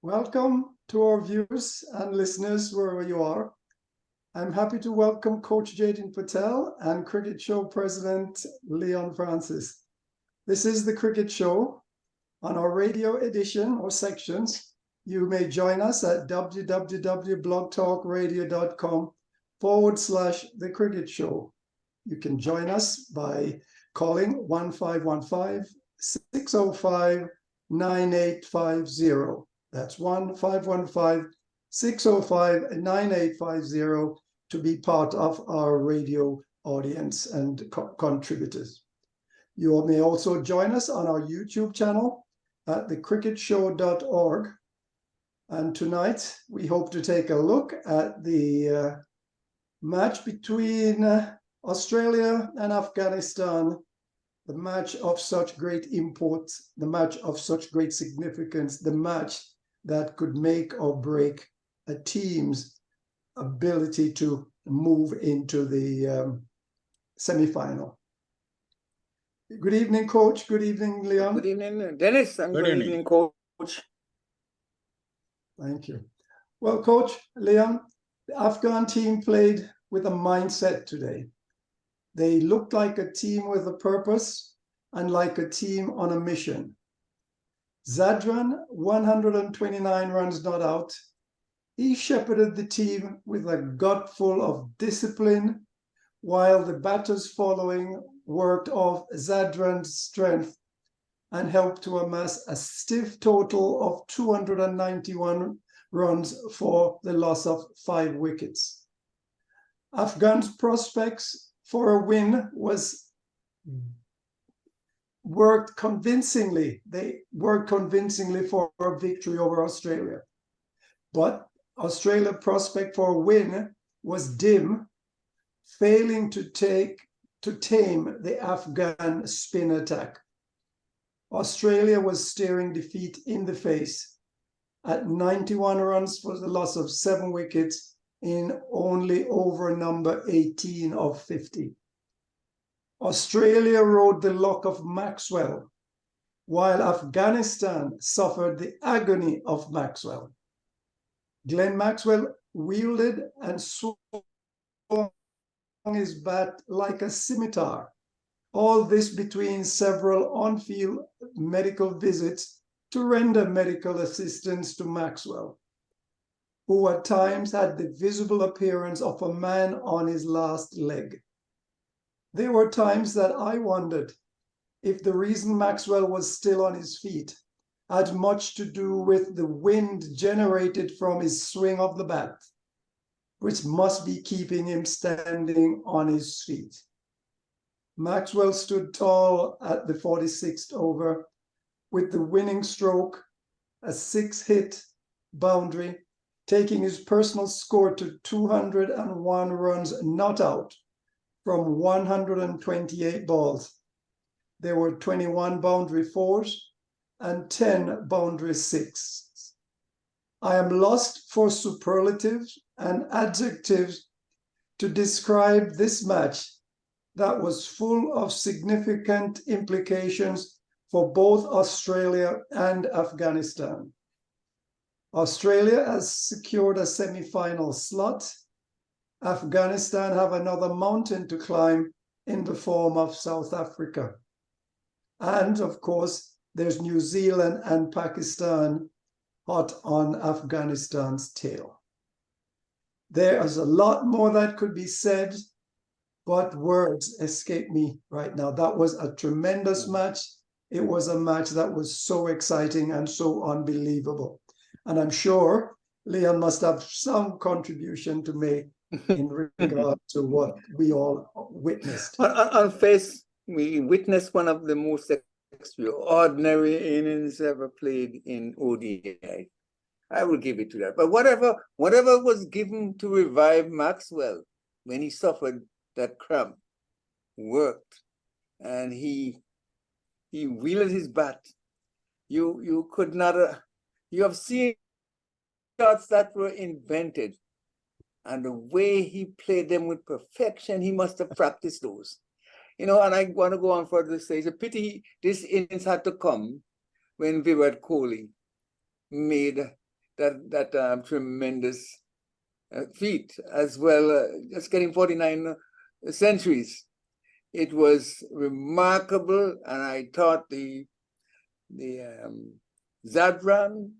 Welcome to our viewers and listeners wherever you are. I'm happy to welcome Coach Jatin Patel and Cricket Show President Leon Francis. This is the Cricket Show. On our radio edition or sections, you may join us at www.blogtalkradio.com/The Cricket Show. You can join us by calling 1515-605-9850. That's 1515-605-9850 to be part of our radio audience and contributors. You may also join us on our YouTube channel at thecricketshow.org. And tonight, we hope to take a look at the match between Australia and Afghanistan, the match of such great import, the match of such great significance, the match that could make or break a team's ability to move into the semi-final. Good evening, Coach. Good evening, Leon. Good evening, Dennis, and good evening, Coach. Thank you. Well, Coach, Leon, the Afghan team played with a mindset today. They looked like a team with a purpose and like a team on a mission. Zadran, 129 runs not out. He shepherded the team with a gut full of discipline, while the batters following worked off Zadran's strength and helped to amass a stiff total of 291 runs for the loss of 5 wickets. Afghan's prospects for a win worked convincingly. They worked convincingly for a victory over Australia. But Australia's prospect for a win was dim, failing to tame the Afghan spin attack. Australia was staring defeat in the face at 91 runs for the loss of 7 wickets in only over number 18 of 50. Australia rode the luck of Maxwell, while Afghanistan suffered the agony of Maxwell. Glenn Maxwell wielded and swung his bat like a scimitar. All this between several on-field medical visits to render medical assistance to Maxwell, who at times had the visible appearance of a man on his last leg. There were times that I wondered if the reason Maxwell was still on his feet had much to do with the wind generated from his swing of the bat, which must be keeping him standing on his feet. Maxwell stood tall at the 46th over with the winning stroke, a 6-hit boundary, taking his personal score to 201 runs not out from 128 balls. There were 21 boundary 4s and 10 boundary 6s. I am lost for superlatives and adjectives to describe this match that was full of significant implications for both Australia and Afghanistan. Australia has secured a semi-final slot. Afghanistan have another mountain to climb in the form of South Africa. And of course, there's New Zealand and Pakistan hot on Afghanistan's tail. There is a lot more that could be said, but words escape me right now. That was a tremendous match. It was a match that was so exciting and so unbelievable. And I'm sure Leon must have some contribution to make in regard to what we all witnessed. On face, we witnessed one of the most extraordinary innings ever played in ODI. I will give it to that. But whatever was given to revive Maxwell when he suffered that cramp worked, and he wielded his bat. You could not. You have seen shots that were invented, and the way he played them with perfection, he must have practiced those. And I want to go on further to say, it's a pity this innings had to come when Virat Kohli made that tremendous feat as well, just getting 49 centuries. It was remarkable, and I thought the Zadran,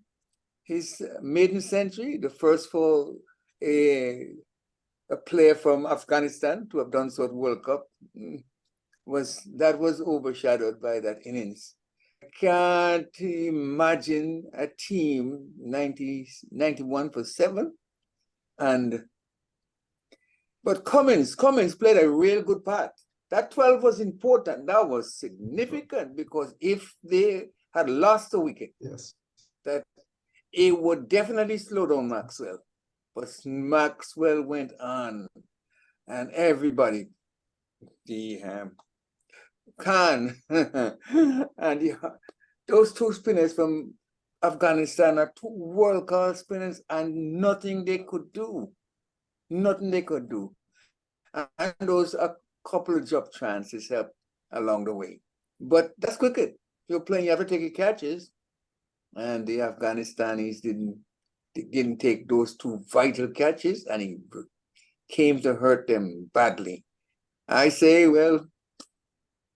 his maiden century, the first for a player from Afghanistan to have done so at World Cup, was overshadowed by that innings. I can't imagine a team 91 for 7, but Cummins played a real good part. That 12 was important. That was significant, because if they had lost a wicket, yes, that it would definitely slow down Maxwell. But Maxwell went on, and everybody, the Khan and those two spinners from Afghanistan are two world-class spinners, and nothing they could do. Nothing they could do. And those a couple of drop chances helped along the way. But that's cricket. You're playing, you have to take your catches. And the Afghanistanis didn't take those two vital catches, and he came to hurt them badly. I say, well,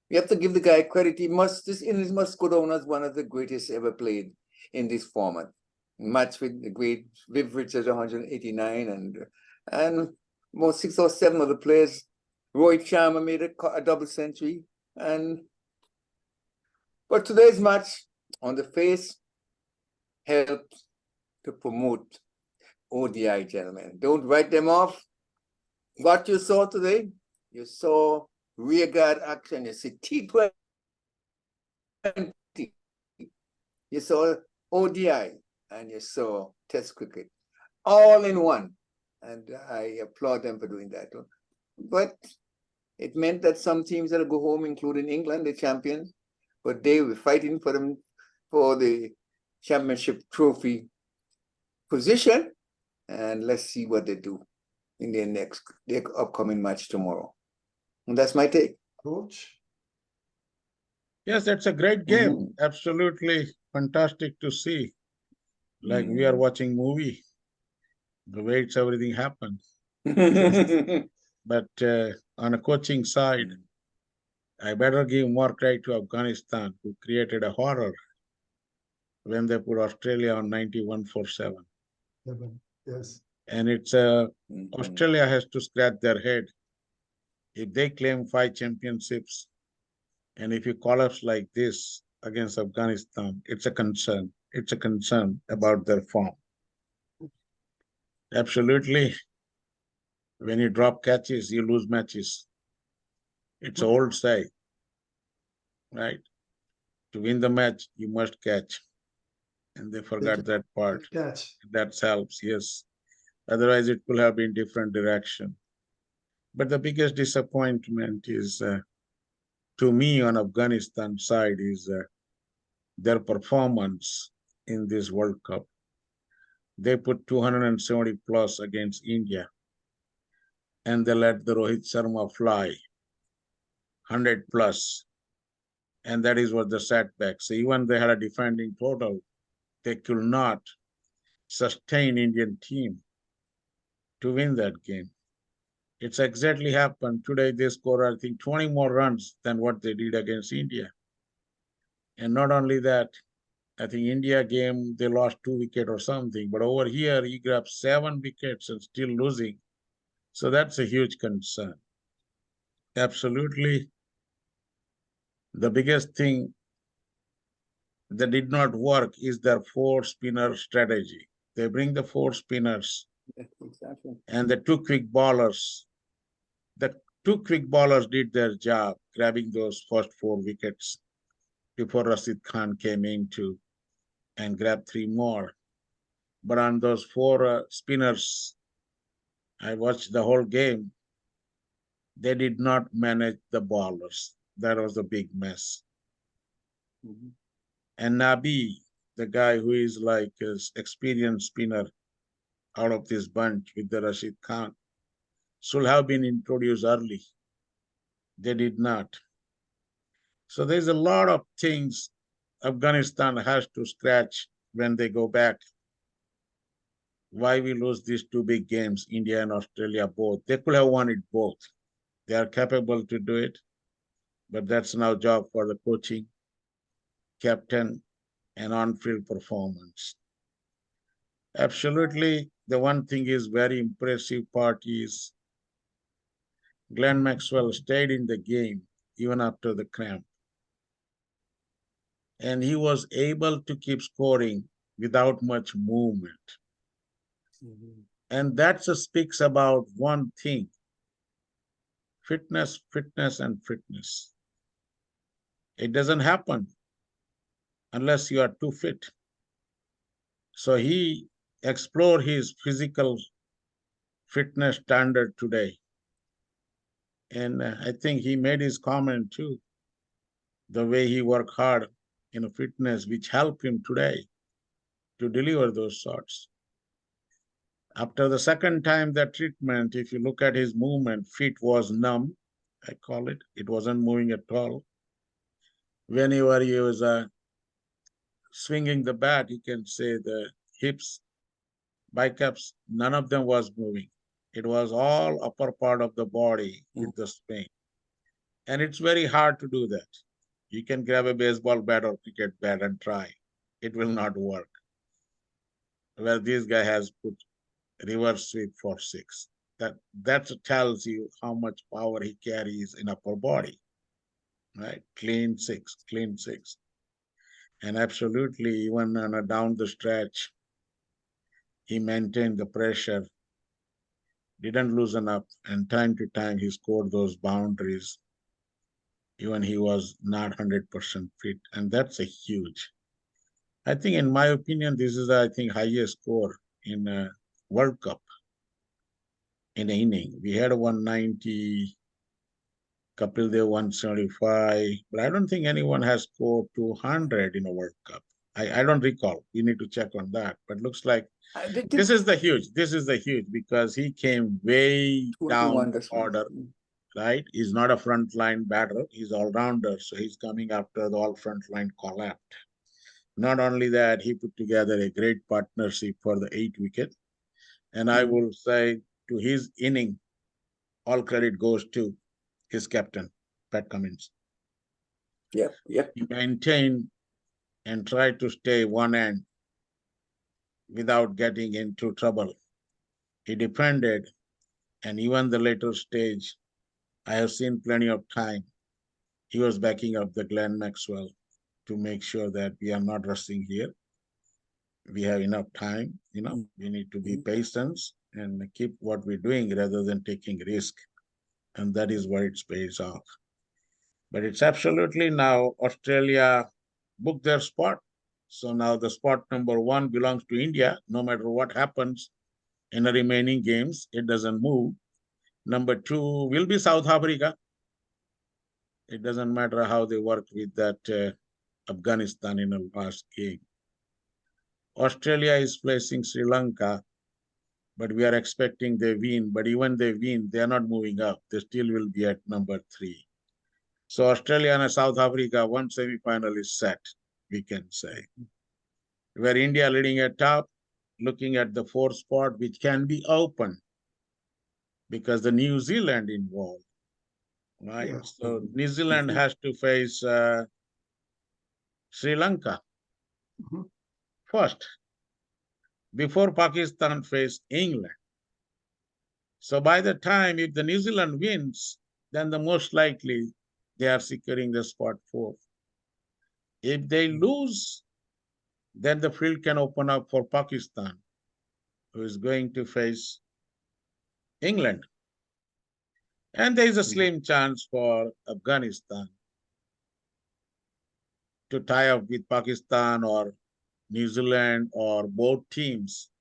you have to give the guy credit. This innings must go down as one of the greatest ever played in this format. Match with the great Viv Richards, 189, and about 6 or 7 of the players. Roy Charmer made a double century. But today's match, on the face, helped to promote ODI, gentlemen. Don't write them off. What you saw today, you saw rearguard action, you see T20, you saw ODI, and you saw Test cricket, all in one. And I applaud them for doing that. But it meant that some teams had to go home, including England, the champions, but they were fighting for the championship trophy position. And let's see what they do in their upcoming match tomorrow. And that's my take. Coach? Yes, it's a great game. Absolutely fantastic to see. Like we are watching movie, the way it's everything happened. But on a coaching side, I better give more credit to Afghanistan, who created a horror when they put Australia on 91 for 7. Yes. And it's Australia has to scratch their head. If they claim 5 championships, and if you collapse like this against Afghanistan, it's a concern. It's a concern about their form. Absolutely. When you drop catches, you lose matches. It's an old say, right? To win the match, you must catch. And they forgot that part. Catch. That helps, yes. Otherwise, it could have been different direction. But the biggest disappointment is, to me, on Afghanistan side, is their performance in this World Cup. They put 270 plus against India, and they let the Rohit Sharma fly 100 plus, and that is what the setback. So even they had a defending total, they could not sustain Indian team to win that game. It's exactly happened. Today they score, I think, 20 more runs than what they did against India. And not only that, I think India game, they lost 2 wickets or something. But over here, he grabbed 7 wickets and still losing. So that's a huge concern. Absolutely. The biggest thing that did not work is their 4-spinner strategy. They bring the 4 spinners and the 2 quick bowlers. The 2 quick bowlers did their job, grabbing those first 4 wickets before Rashid Khan came into and grabbed 3 more. But on those 4 spinners, I watched the whole game. They did not manage the bowlers. That was a big mess. And Nabi, the guy who is like an experienced spinner out of this bunch with the Rashid Khan, should have been introduced early. They did not. So there's a lot of things Afghanistan has to scratch when they go back why we lose these two big games, India and Australia both. They could have won it both. They are capable to do it, but that's now job for the coaching, captain, and on-field performance. Absolutely, the one thing is very impressive part is Glenn Maxwell stayed in the game even after the cramp. And he was able to keep scoring without much movement. And that speaks about one thing: fitness, fitness, and fitness. It doesn't happen unless you are too fit. So he explored his physical fitness standard today. And I think he made his comment too, the way he worked hard in a fitness, which helped him today to deliver those shots. After the second time that treatment, if you look at his movement, feet was numb, I call it. It wasn't moving at all. Whenever he was swinging the bat, you can say the hips, biceps, none of them was moving. It was all upper part of the body with the swing. And it's very hard to do that. You can grab a baseball bat or cricket bat and try. It will not work. Where this guy has put reverse sweep for 6. That tells you how much power he carries in upper body, right? Clean 6, clean 6. And absolutely, even down the stretch, he maintained the pressure, didn't loosen up, and time to time he scored those boundaries, even he was not 100% fit. And that's a huge. I think, in my opinion, this is, I think, highest score in a World Cup in an inning. We had 190, Kapil Dev 175, but I don't think anyone has scored 200 in a World Cup. I don't recall. We need to check on that. But looks like this is the huge. This is the huge because he came way down the order, right? He's not a frontline batter. He's all-rounder. So he's coming after the all frontline collapsed. Not only that, he put together a great partnership for the 8 wicket. And I will say to his inning, all credit goes to his captain, Pat Cummins. Yep. He maintained and tried to stay one end without getting into trouble. He defended, and even the later stage, I have seen plenty of time. He was backing up the Glenn Maxwell to make sure that we are not rushing here. We have enough time, we need to be patient and keep what we're doing rather than taking risk. And that is where it pays off. But it's absolutely now Australia booked their spot. So now the spot number 1 belongs to India. No matter what happens in the remaining games, it doesn't move. Number 2 will be South Africa. It doesn't matter how they work with that Afghanistan in the last game. Australia is facing Sri Lanka, but we are expecting they win. But even they win, they are not moving up. They still will be at number 3. So Australia and South Africa, one semi-final is set, we can say. Where India leading at top, looking at the 4th spot, which can be open because the New Zealand involved, right? Yeah. So New Zealand has to face Sri Lanka first, before Pakistan face England. So by the time, if the New Zealand wins, then the most likely they are securing the spot 4. If they lose, then the field can open up for Pakistan, who is going to face England. And there is a slim chance for Afghanistan to tie up with Pakistan or New Zealand or both teams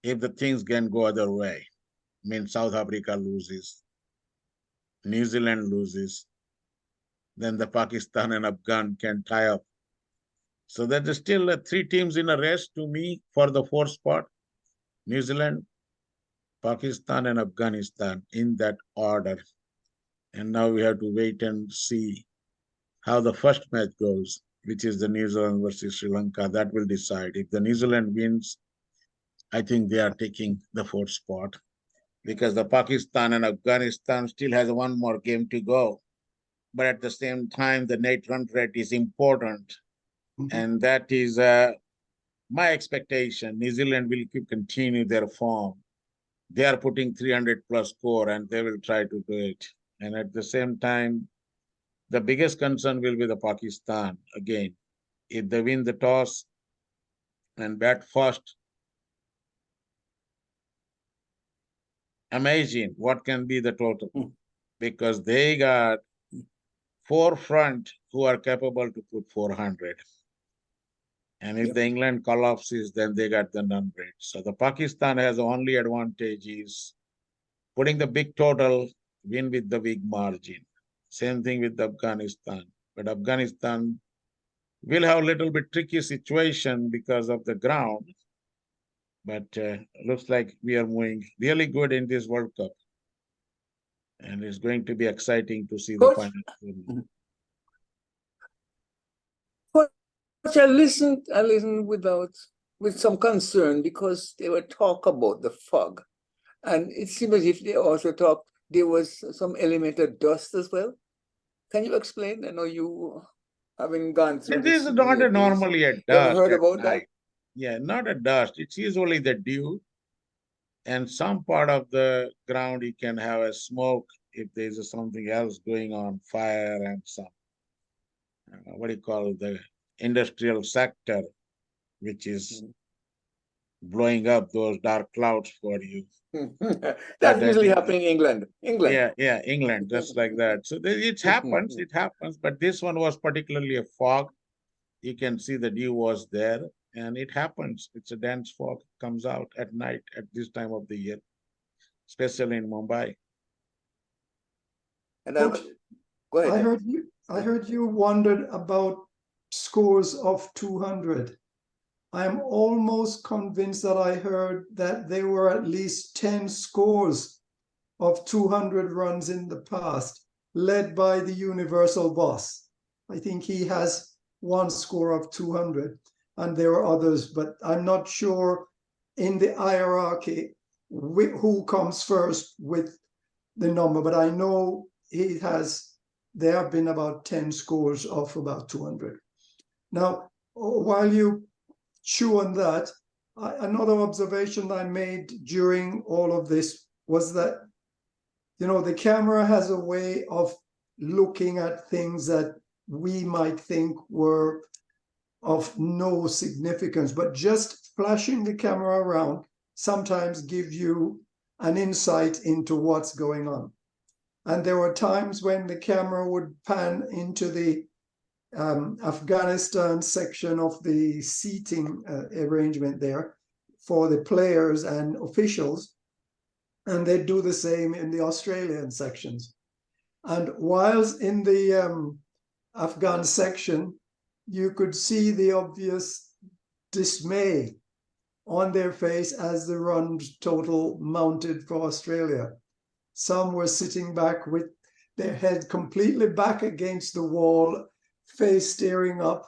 if the things can go other way. I mean, South Africa loses, New Zealand loses, then the Pakistan and Afghan can tie up. So there is still 3 teams in a race to me for the 4th spot: New Zealand, Pakistan, and Afghanistan in that order. And now we have to wait and see how the first match goes, which is the New Zealand versus Sri Lanka. That will decide. If the New Zealand wins, I think they are taking the fourth spot because the Pakistan and Afghanistan still has one more game to go. But at the same time, the net run rate is important. And that is my expectation. New Zealand will continue their form. They are putting 300 plus score and they will try to do it. And at the same time, the biggest concern will be the Pakistan again. If they win the toss and bat first, imagine what can be the total, because they got four front who are capable to put 400. And if the England collapses, then they got the run rate. So the Pakistan has the only advantage is putting the big total, win with the big margin. Same thing with Afghanistan. But Afghanistan will have a little bit tricky situation because of the ground. But looks like we are moving really good in this World Cup. And it's going to be exciting to see the Coach, final. Coach, I listened with some concern because they were talk about the fog. And it seems as if they also talked, there was some element of dust as well. Can you explain? I know you haven't gone through This is this. not normally a You haven't dust heard at about night. Yeah, not a dust. It's usually the dew. And some part of the ground you can have a smoke if there's something else going on, fire and some, what do you call the industrial sector, which is blowing up those dark clouds for you. That's usually happening in England. Yeah, England, just like that. So it happens, but this one was particularly a fog. You can see the dew was there, and it happens. It's a dense fog, comes out at night at this time of the year, especially in Mumbai. And Coach, go ahead. I heard you wondered about scores of 200. I am almost convinced that I heard that there were at least 10 scores of 200 runs in the past, led by the universal boss. I think he has one score of 200, and there are others, but I'm not sure in the hierarchy who comes first with the number, but I know there have been about 10 scores of about 200. Now, while you chew on that, another observation I made during all of this was that, the camera has a way of looking at things that we might think were of no significance, but just flashing the camera around sometimes give you an insight into what's going on. And there were times when the camera would pan into the Afghanistan section of the seating arrangement there for the players and officials, and they'd do the same in the Australian sections. And whilst in the Afghan section, you could see the obvious dismay on their face as the run total mounted for Australia. Some were sitting back with their head completely back against the wall, face staring up.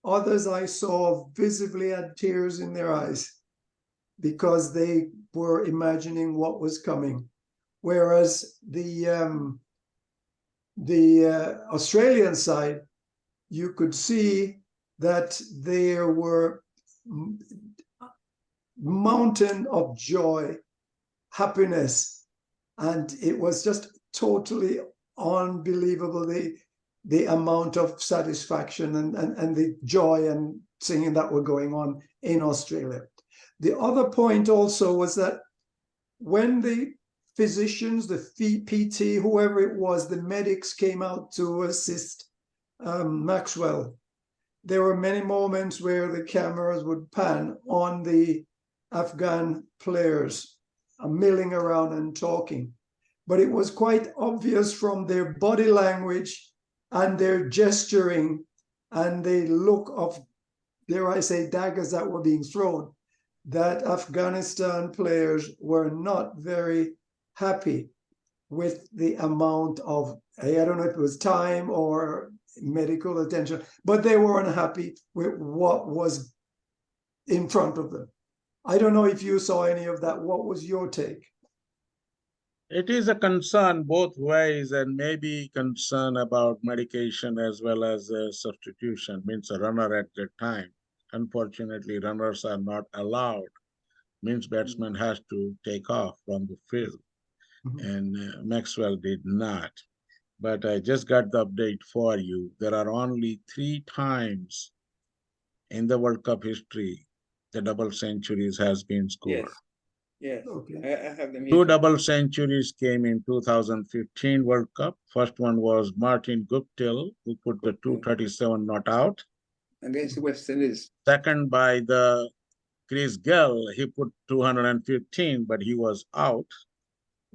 Others I saw visibly had tears in their eyes because they were imagining what was coming. Whereas the Australian side, you could see that there were mountain of joy, happiness, and it was just totally unbelievable, the amount of satisfaction and the joy and singing that were going on in Australia. The other point also was that when the physicians, the PT, whoever it was, the medics came out to assist Maxwell, there were many moments where the cameras would pan on the Afghan players milling around and talking. But it was quite obvious from their body language and their gesturing and the look of, dare I say, daggers that were being thrown, that Afghanistan players were not very happy with the amount of, I don't know if it was time or medical attention, but they weren't happy with what was in front of them. I don't know if you saw any of that. What was your take? It is a concern both ways, and maybe concern about medication as well as substitution, means a runner at the time. Unfortunately, runners are not allowed, means batsman has to take off from the field, and Maxwell did not. But I just got the update for you. There are only 3 times in the World Cup history the double centuries has been scored. Yes. Yes. Okay. I have them 2 here. double centuries came in 2015 World Cup. First one was Martin Guptill, who put the 237 not out. Against the West Indies. Second by the Chris Gell, he put 215, but he was out.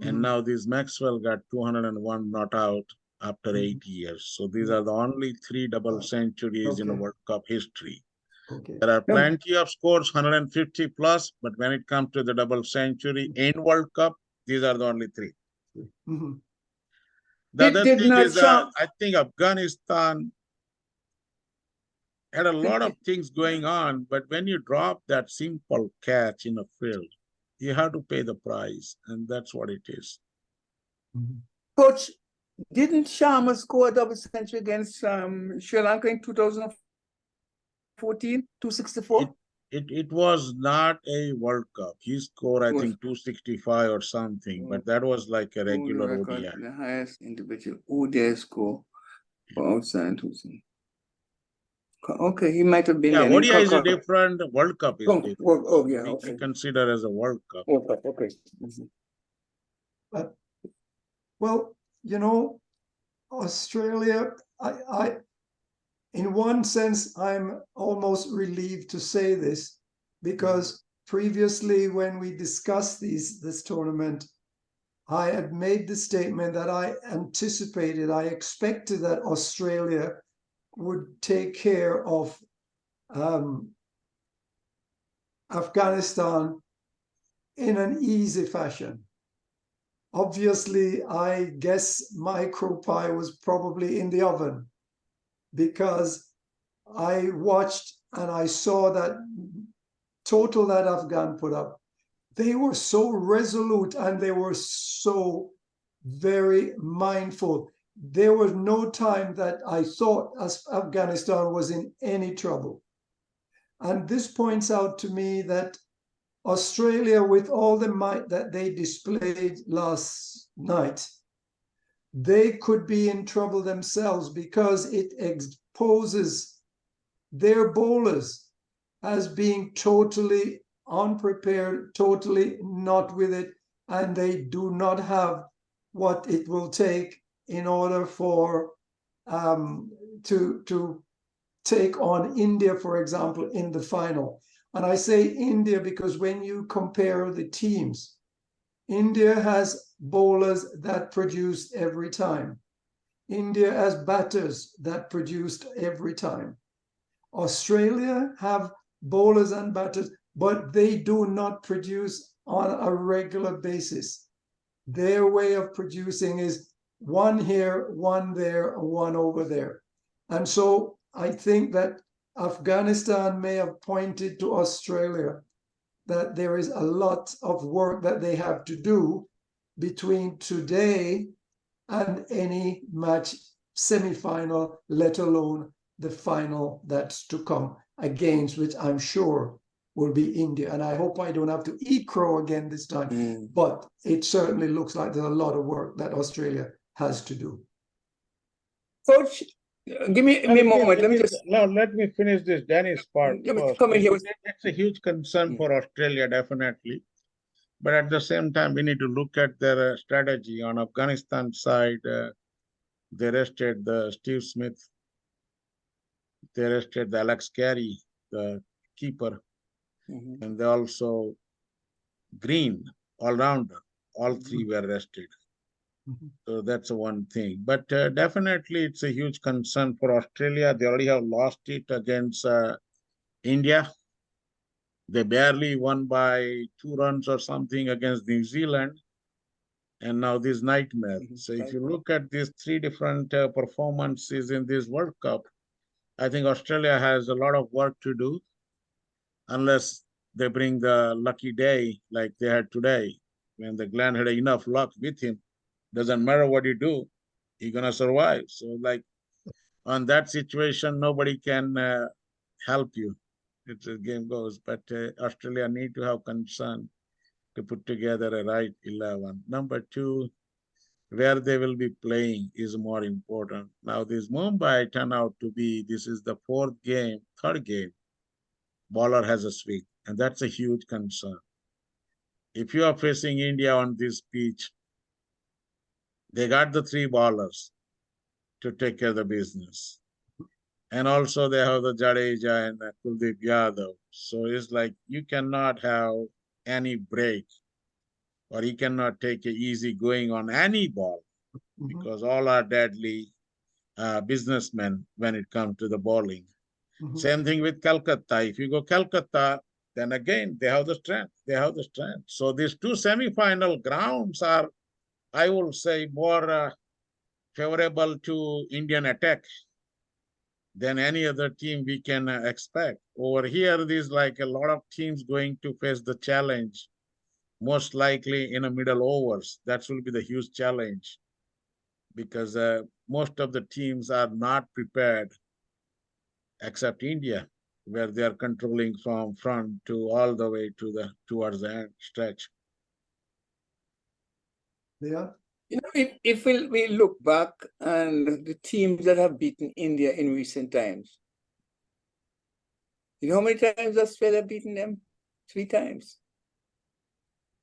And now this Maxwell got 201 not out after 8 years. So these are the only 3 double centuries in the World Cup history. Okay. There are plenty of scores, 150 plus, but when it comes to the double century in World Cup, these are the only 3. The other thing is that I think Afghanistan had a lot of things going on, but when you drop that simple catch in a field, you have to pay the price, and that's what it is. Coach, didn't Sharma score a double century against Sri Lanka in 2014, 264? It was not a World Cup. He scored, I think, 265 or something, but that was like a regular ODI. The highest individual ODI score for outside. Okay, he might have been there. ODI is a different, World Cup is different. Oh, yeah, okay. We consider as a World Cup. World Cup, okay. Well, you know, Australia, I in one sense, I'm almost relieved to say this, because previously when we discussed this tournament, I had made the statement that I expected that Australia would take care of Afghanistan in an easy fashion. Obviously, I guess my crow pie was probably in the oven, because I watched and I saw that total that Afghan put up. They were so resolute and they were so very mindful. There was no time that I thought Afghanistan was in any trouble. And this points out to me that Australia, with all the might that they displayed last night, they could be in trouble themselves, because it exposes their bowlers as being totally unprepared, totally not with it, and they do not have what it will take in order for to take on India, for example, in the final. And I say India because when you compare the teams, India has bowlers that produced every time. India has batters that produced every time. Australia have bowlers and batters, but they do not produce on a regular basis. Their way of producing is one here, one there, one over there. And so I think that Afghanistan may have pointed to Australia that there is a lot of work that they have to do between today and any match semi-final, let alone the final that's to come, against which I'm sure will be India. And I hope I don't have to eat crow again this time, but it certainly looks like there's a lot of work that Australia has to do. Coach, give me a moment. Let me finish this Dennis part first. It's a huge concern for Australia, definitely. But at the same time, we need to look at their strategy. On Afghanistan side, they arrested the Steve Smith. They arrested the Alex Carey, the keeper. And they also Green, all-rounder. All 3 were arrested. So that's one thing. But definitely it's a huge concern for Australia. They already have lost it against India. They barely won by 2 runs or something against New Zealand. And now this nightmare. So if you look at these 3 different performances in this World Cup, I think Australia has a lot of work to do, unless they bring the lucky day like they had today. When the Glenn had enough luck with him, doesn't matter what you do, you're gonna survive. So like on that situation, nobody can help you. It's a game goes, but Australia need to have concern to put together a right 11. Number two, where they will be playing is more important. Now, this Mumbai turned out to be, this is the third game, bowler has a swing, and that's a huge concern. If you are facing India on this pitch, they got the three bowlers to take care of the business. And also they have the Jadeja and Kuldeep Yadav. So it's like you cannot have any break, or you cannot take it easy going on any ball, because all are deadly businessmen when it comes to the bowling. Same thing with Calcutta. If you go Calcutta, then again, they have the strength. They have the strength. So these two semi-final grounds are, I will say, more favorable to Indian attack than any other team we can expect. Over here, there's like a lot of teams going to face the challenge, most likely in the middle overs. That will be the huge challenge, because most of the teams are not prepared, except India, where they are controlling from front to all the way to the towards the end stretch. Yeah. You know, if we look back and the teams that have beaten India in recent times, you know how many times Australia beaten them? 3 times.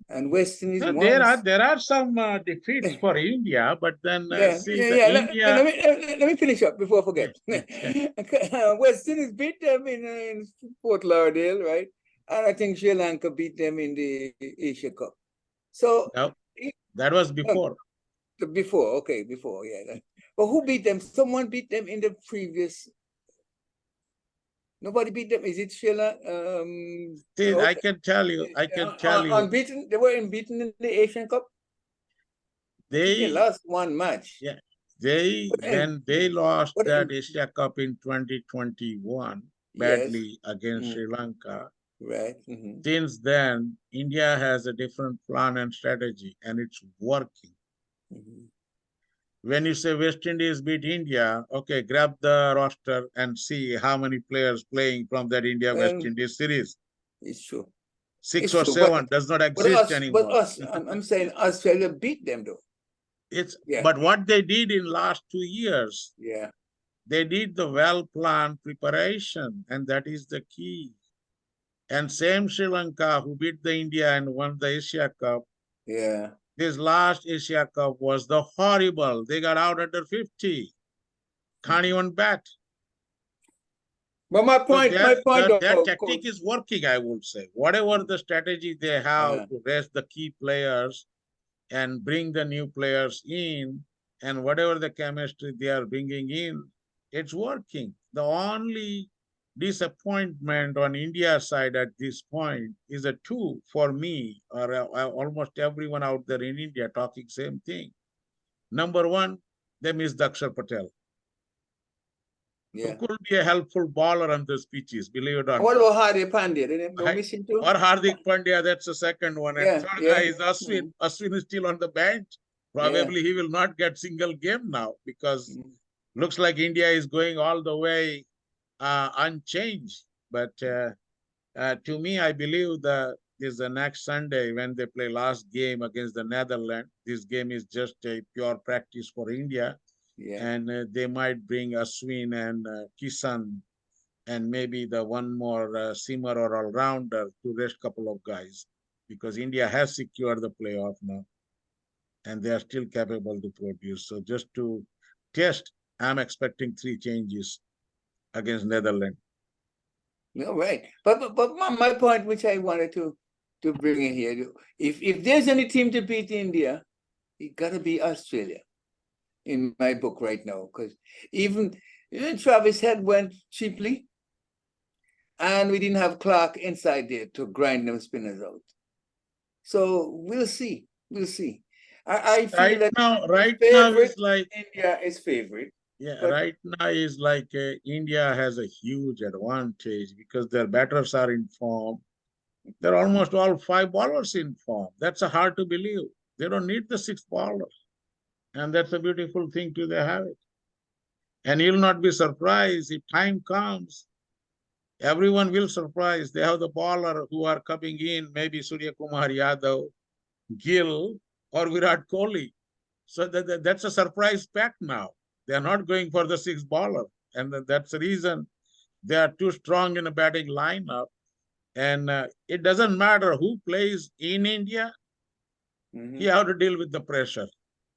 And West Indies No, once. there are some defeats for India, but then India. Let me finish up before I forget. Yeah. West Indies beat them in Port Lauderdale, right? And I think Sri Lanka beat them in the Asia Cup. So No, that was before. Before, yeah. But who beat them? Someone beat them in the previous. Nobody beat them. Is it Sri Lanka? See, I can tell you. Unbeaten. They were unbeaten in the Asian Cup. They lost one match. Yeah, when they lost that Asia Cup in 2021 badly against Sri Lanka. Right. Since then, India has a different plan and strategy, and it's working. When you say West Indies beat India, okay, grab the roster and see how many players playing from that India-West Indies series. It's true. 6 or 7 does not exist anymore. I'm saying Australia beat them though. But what they did in last 2 years, they did the well-planned preparation, and that is the key. And same Sri Lanka, who beat the India and won the Asia Cup. Yeah. This last Asia Cup was the horrible. They got out under 50. Can't even bat. But my point, that tactic is working, I would say. Whatever the strategy they have to rest the key players and bring the new players in, and whatever the chemistry they are bringing in, it's working. The only disappointment on India's side at this point is a two for me, or almost everyone out there in India talking same thing. Number one, they miss Dakshar Patel. Who could be a helpful bowler on those pitches, believe it or not. What about Hardik Pandya? Did they miss him too? Or Hardik Pandya, that's the second one. And third guy is Ashwin. Ashwin is still on the bench. Probably he will not get single game now, because looks like India is going all the way unchanged. But to me, I believe that is the next Sunday when they play last game against the Netherlands. This game is just a pure practice for India. And they might bring Ashwin and Kishan and maybe the one more seamer or all-rounder to rest a couple of guys, because India has secured the playoff now and they are still capable to produce. So just to test, I'm expecting 3 changes against Netherlands. No, right. But my point, which I wanted to bring in here, if there's any team to beat India, it got to be Australia in my book right now, because even Travis Head went cheaply, and we didn't have Clark inside there to grind them spinners out. So we'll see. I feel right now is like India is favorite. Yeah, right now is like India has a huge advantage because their batters are in form. They're almost all 5 bowlers in form. That's hard to believe. They don't need the 6th bowler. And that's a beautiful thing to they have it. And you'll not be surprised if time comes. Everyone will surprise. They have the bowler who are coming in, maybe Surya Kumar Yadav, Gill, or Virat Kohli. So that's a surprise pack now. They're not going for the 6th bowler. And that's the reason they are too strong in a batting lineup. And it doesn't matter who plays in India, you have to deal with the pressure,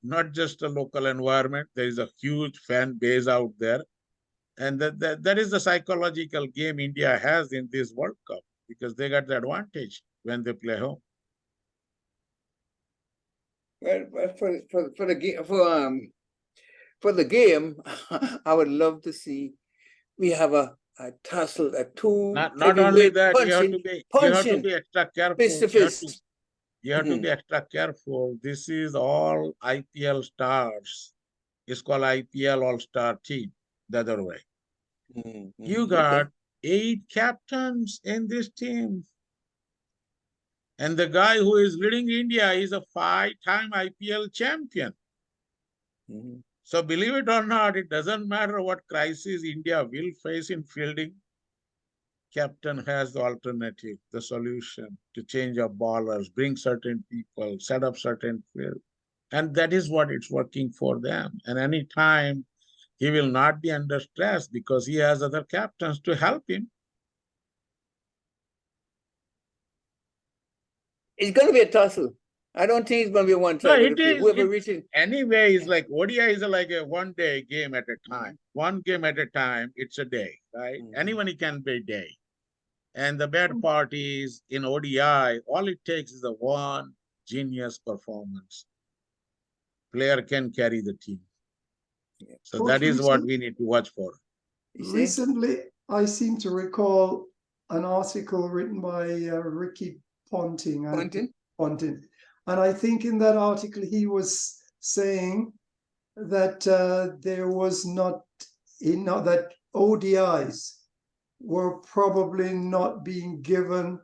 not just a local environment. There is a huge fan base out there. And that is the psychological game India has in this World Cup, because they got the advantage when they play home. Well, for the game, I would love to see we have a tussle, a two. Not only that, you have to be extra careful. Face to face. You have to be extra careful. This is all IPL stars. It's called IPL All-Star team, the other way. You got 8 captains in this team. And the guy who is leading India is a 5-time IPL champion. So believe it or not, it doesn't matter what crisis India will face in fielding. Captain has the alternative, the solution to change our bowlers, bring certain people, set up certain field. And that is what it's working for them. And anytime he will not be under stress because he has other captains to help him. It's going to be a tussle. I don't think it's going to be a one-sided. No, anyway, it's like ODI is like a one-day game at a time. One game at a time, it's a day, right? Anyone can be a day. And the bad part is in ODI, all it takes is a one genius performance. Player can carry the team. So that is what we need to watch for. Recently, I seem to recall an article written by Ricky Ponting. And I think in that article, he was saying that there was not enough, that ODIs were probably not being given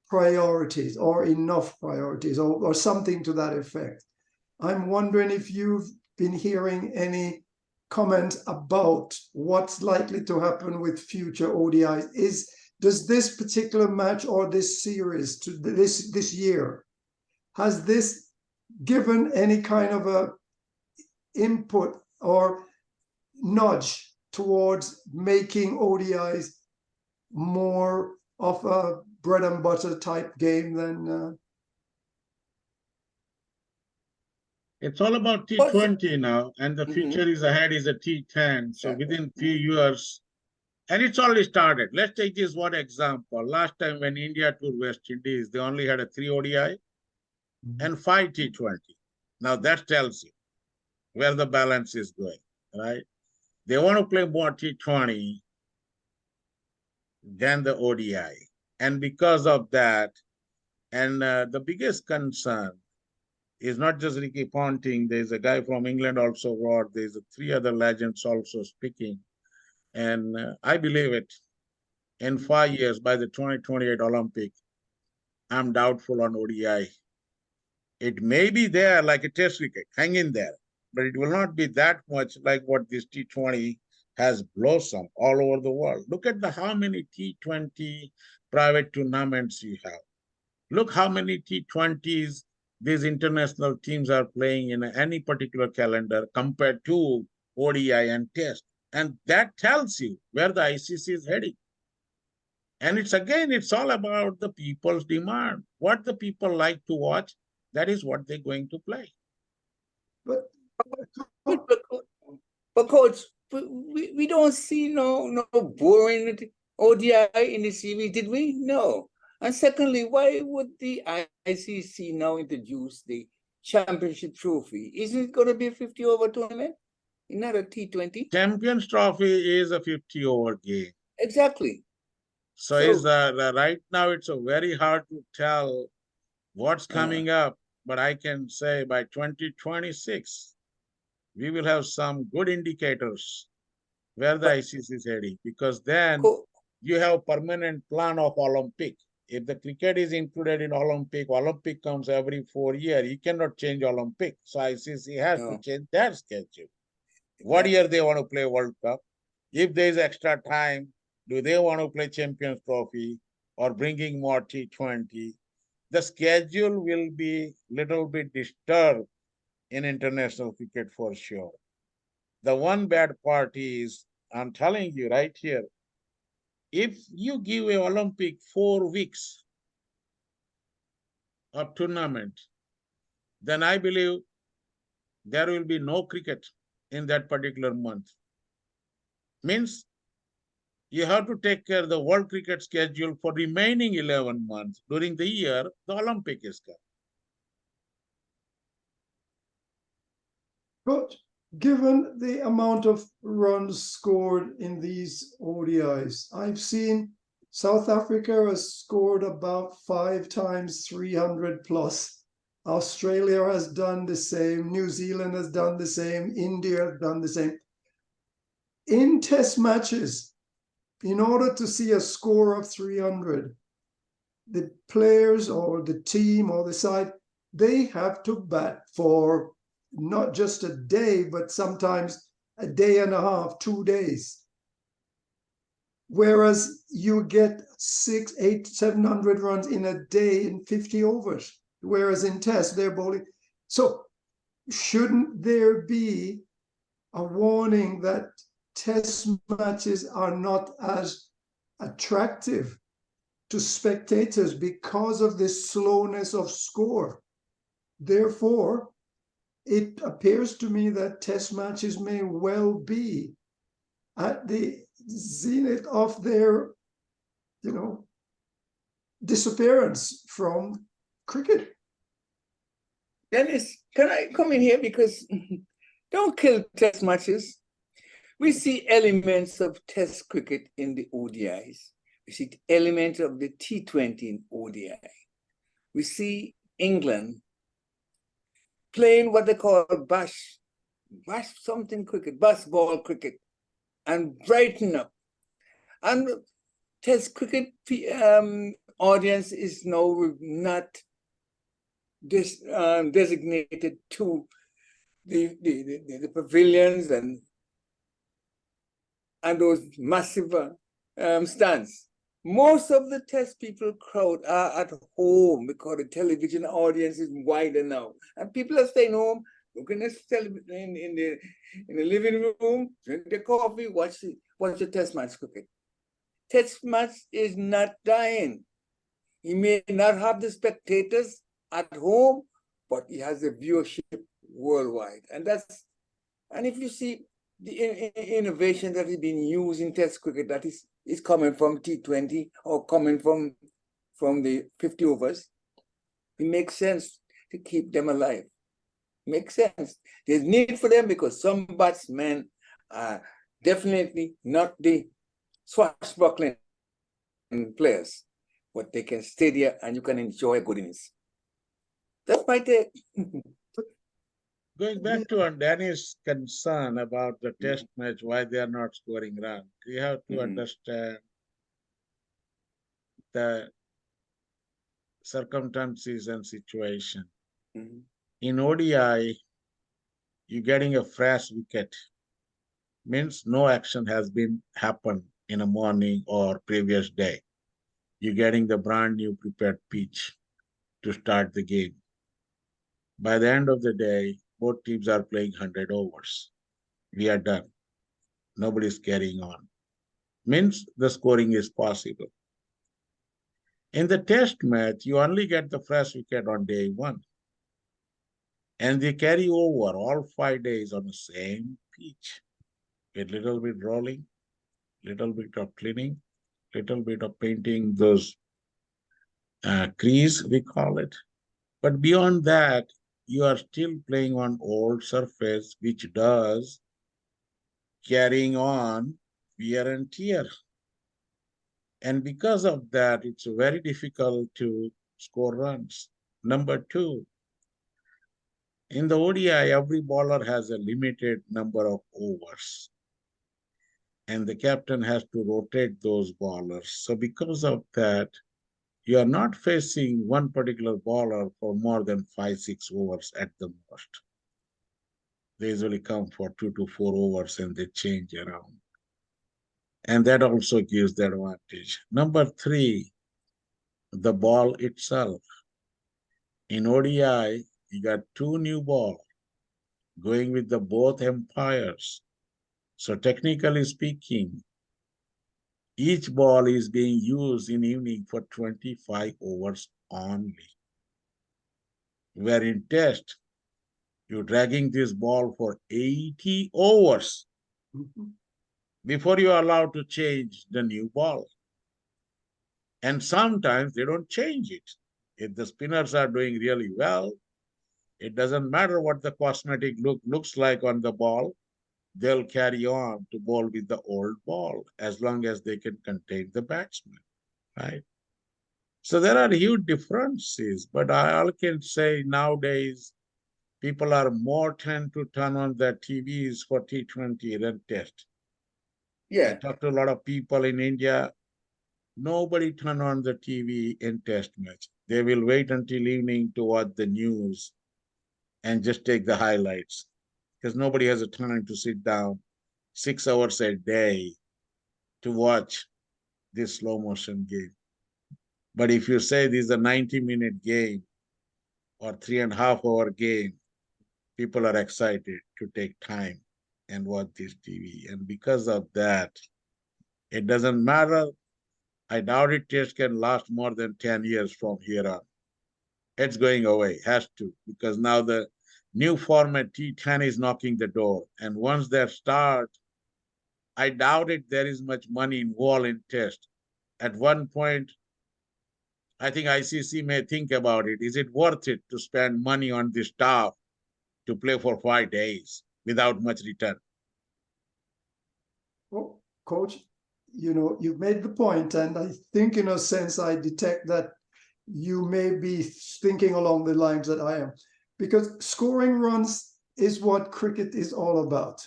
priorities or enough priorities or something to that effect. I'm wondering if you've been hearing any comment about what's likely to happen with future ODIs. Does this particular match or this series to this year, has this given any kind of a input or nudge towards making ODIs more of a bread and butter type game than It's all about T20 now, and the future is ahead is a T10. So within few years, and it's already started. Let's take this one example. Last time when India toured West Indies, they only had a 3 ODI and 5 T20. Now that tells you where the balance is going, right? They want to play more T20 than the ODI. And because of that, and the biggest concern is not just Ricky Ponting. There's a guy from England also wrote. There's 3 other legends also speaking. And I believe it. In 5 years, by the 2028 Olympic, I'm doubtful on ODI. It may be there like a test cricket, hang in there, but it will not be that much like what this T20 has blossomed all over the world. Look at how many T20 private tournaments you have. Look how many T20s these international teams are playing in any particular calendar compared to ODI and Test. And that tells you where the ICC is heading. And it's all about the people's demand. What the people like to watch, that is what they're going to play. But Coach, we don't see no boring ODI in the series, did we? No. And secondly, why would the ICC now introduce the championship trophy? Isn't it going to be a 50-over tournament? Not a T20? Champions Trophy is a 50-over game. Exactly. So right now, it's very hard to tell what's coming up. But I can say by 2026, we will have some good indicators where the ICC is heading. Because then you have permanent plan of Olympic. if the cricket is included in Olympic comes every 4 years, you cannot change Olympic. So ICC has to change their schedule. What year they want to play World Cup? If there is extra time, do they want to play Champions Trophy or bringing more T20? The schedule will be little bit disturbed in international cricket for sure. The one bad part is, I'm telling you right here, if you give an Olympic 4 weeks of tournament, then I believe there will be no cricket in that particular month. Means you have to take care of the world cricket schedule for remaining 11 months. During the year, the Olympic is coming. But given the amount of runs scored in these ODIs, I've seen South Africa has scored about 5 times 300 plus. Australia has done the same. New Zealand has done the same. India has done the same. In test matches, in order to see a score of 300, the players or the team or the side, they have to bat for not just a day, but sometimes a day and a half, 2 days. Whereas you get 600, 800, 700 runs in a day in 50 overs. Whereas in test, they're bowling. So shouldn't there be a warning that test matches are not as attractive to spectators because of this slowness of score? Therefore, it appears to me that test matches may well be at the zenith of their, disappearance from cricket. Dennis, can I come in here? Because don't kill test matches. We see elements of test cricket in the ODIs. We see elements of the T20 in ODI. We see England playing what they call bash something cricket, bash ball cricket, and brighten up. And test cricket audience is now not designated to the pavilions and those massive stands. Most of the test people crowd are at home because the television audience is wider now, and people are staying home, looking at television in the living room, drink their coffee, watch the test match cricket. Test match is not dying. He may not have the spectators at home, but he has a viewership worldwide, and if you see the innovation that is being used in test cricket, that is coming from T20 or coming from the 50 overs, it makes sense to keep them alive. Makes sense. There's need for them because some batsmen are definitely not the swashbuckling players, but they can stay there and you can enjoy good innings. That's my take. Going back to Danny's concern about the test match, why they are not scoring runs, you have to understand the circumstances and situation. In ODI, you're getting a fresh wicket, means no action has been happened in a morning or previous day. You're getting the brand new prepared pitch to start the game. By the end of the day, both teams are playing 100 overs. We are done. Nobody's carrying on. Means the scoring is possible. In the test match, you only get the fresh wicket on day 1. And they carry over all 5 days on the same pitch. A little bit rolling, little bit of cleaning, little bit of painting those crease, we call it. But beyond that, you are still playing on old surface, which does carrying on wear and tear. And because of that, it's very difficult to score runs. Number 2, in the ODI, every bowler has a limited number of overs. And the captain has to rotate those bowlers. So because of that, you are not facing one particular bowler for more than 5-6 overs at the most. They usually come for 2 to 4 overs and they change around. And that also gives the advantage. Number 3, the ball itself. In ODI, you got 2 new balls going with the both umpires. So technically speaking, each ball is being used in evening for 25 overs only. Where in test, you're dragging this ball for 80 overs before you are allowed to change the new ball. And sometimes they don't change it. If the spinners are doing really well, it doesn't matter what the cosmetic looks like on the ball. They'll carry on to bowl with the old ball as long as they can contain the batsman, right? So there are huge differences, but I can say nowadays people are more tend to turn on their TVs for T20 than test. I talk to a lot of people in India. Nobody turn on the TV in test match. They will wait until evening to watch the news and just take the highlights because nobody has a time to sit down 6 hours a day to watch this slow motion game. But if you say this is a 90-minute game or 3.5-hour game, people are excited to take time and watch this TV. And because of that, it doesn't matter. I doubt it test can last more than 10 years from here on. It's going away, has to, because now the new format T10 is knocking the door. And once they start, I doubt it there is much money involved in test. At one point, I think ICC may think about it. Is it worth it to spend money on this staff to play for 5 days without much return? Well, Coach, you've made the point, and I think in a sense I detect that you may be thinking along the lines that I am, because scoring runs is what cricket is all about.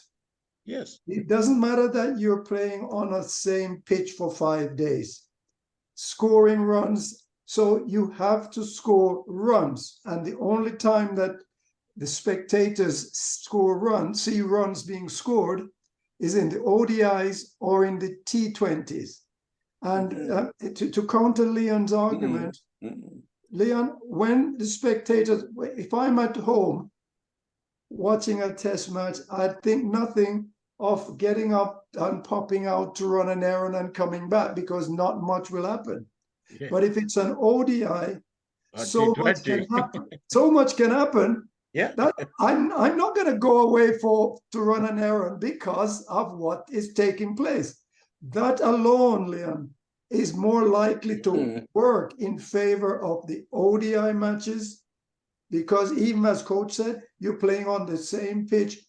Yes. It doesn't matter that you're playing on the same pitch for 5 days. Scoring runs, so you have to score runs, and the only time that the spectators see runs being scored is in the ODIs or in the T20s. And to counter Leon's argument, Leon, when the spectators, if I'm at home watching a test match, I'd think nothing of getting up and popping out to run an errand and coming back, because not much will happen. Yeah. But if it's an ODI, so much can happen. So much can happen. Yeah, that I'm not going to go away to run an errand because of what is taking place. That alone, Leon, is more likely to work in favor of the ODI matches, because even as Coach said, you're playing on the same pitch.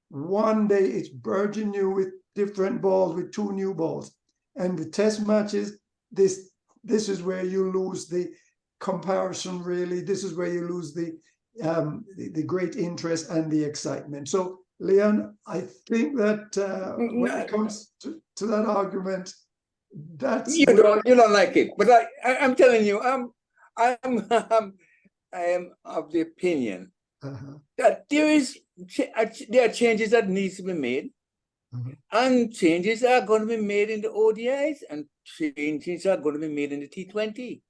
One day it's burgeoning new with different balls, with 2 new balls, and the test matches, this is where you lose the comparison. Really, this is where you lose the great interest and the excitement. So, Leon, I think that when it comes to that argument, that's you don't like it, but I'm telling you, I am of the opinion that there are changes that needs to be made, and changes are going to be made in the ODIs, and changes are going to be made in the T20.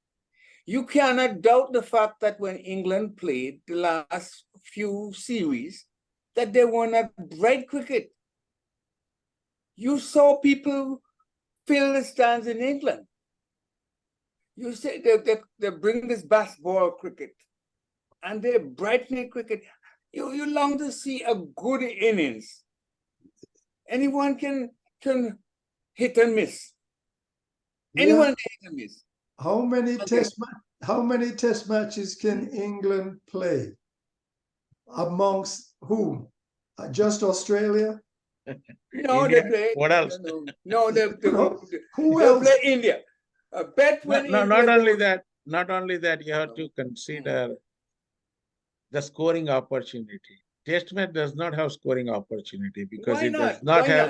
You cannot doubt the fact that when England played the last few series, that they won at bright cricket. You saw people fill the stands in England. You say they bring this basketball cricket, and they're brightening cricket. You long to see a good innings. Anyone can hit and miss. Anyone can hit and miss. How many test matches can England play? Amongst whom? Just Australia? No, they play. What else? No, who else? Play India. Not only that, you have to consider the scoring opportunity. Test match does not have scoring opportunity because Why it not? does not Why have.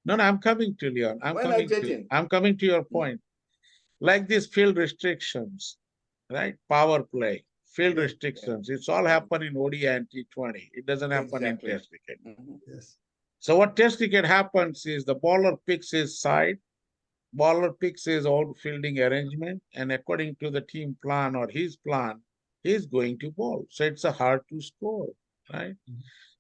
not? No, I'm coming to Leon. I'm coming to your point. like these field restrictions, right? Power play, field Yeah. restrictions. It's all happen in ODI and T20. It doesn't happen Exactly. in Test cricket. Mhm. Yes. So what Test cricket happens is the bowler picks his side, bowler picks his own fielding arrangement, and according to the team plan or his plan, he's going to bowl. So it's a hard to score, right?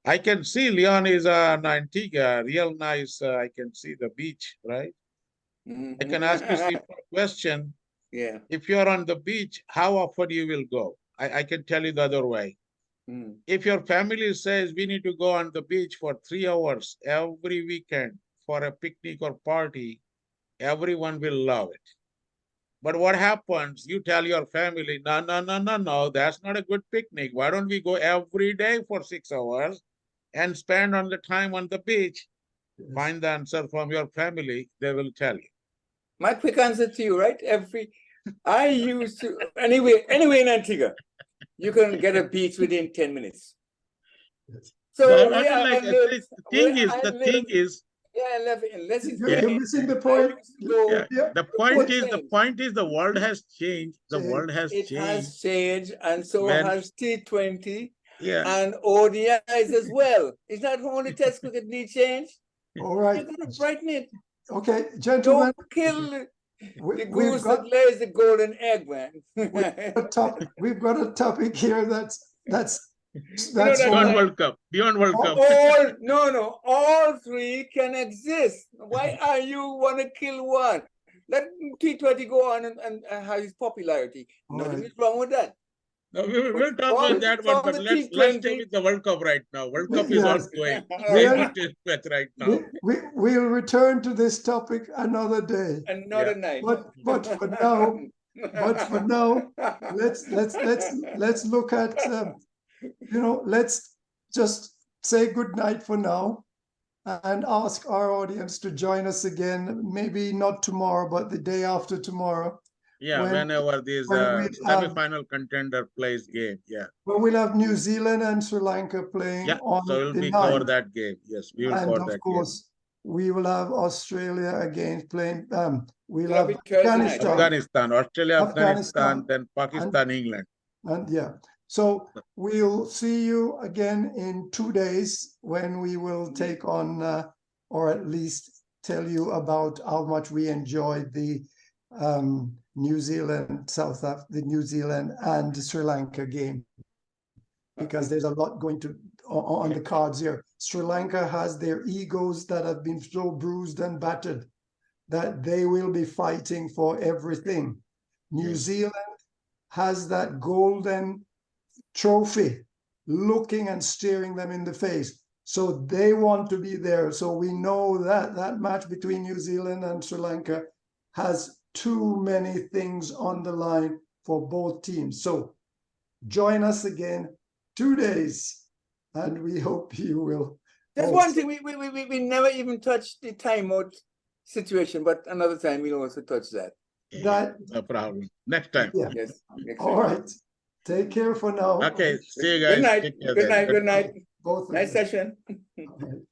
I can see Leon is an Antigua, real nice. I can see the beach, right? I can ask you a simple question. Yeah. If you're on the beach, how often you will go? I can tell you the other way. Mm. If your family says we need to go on the beach for 3 hours every weekend for a picnic or party, everyone will love it. But what happens? You tell your family, no, no, no, no, no, that's not a good picnic. Why don't we go every day for 6 hours and spend on the time on the beach? Yes. Find the answer from your family, they will tell you. My quick answer to you, right? I used to, anyway in Antigua, you can get a beach within 10 minutes. Yes. So No, where I live, the thing is, yeah, I live, unless it's You're raining, missing the I point. used to go yeah, Yeah. the before point is, the change. point is the world has changed. The world has It changed. has changed, and so When- has T20 Yeah. and ODIs as well. It's not only Test cricket need change. All right. You're going to brighten it. Okay, gentlemen. Don't kill the We've goose got that lays the golden egg, man. we've got a topic here that's that- Beyond all. World Cup. Beyond World Cup. all three can exist. Why are you want to kill one? Let T20 go on and have his popularity. Nothing right. is wrong with that. No, we'll talk about that one, but let's stay with the World Cup right now. World Cup is Yes. ongoing. We Same are- with Test match right now. We'll return to this topic another day. Another night. But for now, let's look at let's just say good night for now and ask our audience to join us again, maybe not tomorrow, but the day after tomorrow. Yeah, whenever this semi-final contender plays game, yeah. Well, we'll have New Zealand and Sri Lanka playing on so the we'll cover 9th. that game. Yes, we will And cover of that course, we will have Australia again playing. We'll That'll have be Thursday night. Afghanistan, Australia, Afghanistan, then Pakistan, England. And yeah, so we'll see you again in 2 days when we will take on, or at least tell you about how much we enjoyed the New Zealand, the New Zealand and Sri Lanka game, because there's a lot going to on the cards here. Sri Lanka has their egos that have been so bruised and battered that they will be fighting for everything. New Zealand has that golden trophy looking and staring them in the face. So they want to be there. So we know that that match between New Zealand and Sri Lanka has too many things on the line for both teams. So join us again 2 days, and we hope you will. There's also. one thing we never even touched the timeout situation, but another time we'll also touch that. That no problem. Next time. yeah. Yes. All right. Take care for now. Okay, see you guys. Good night. Take care Good then. night. Good night. Both of Nice you. session. All right.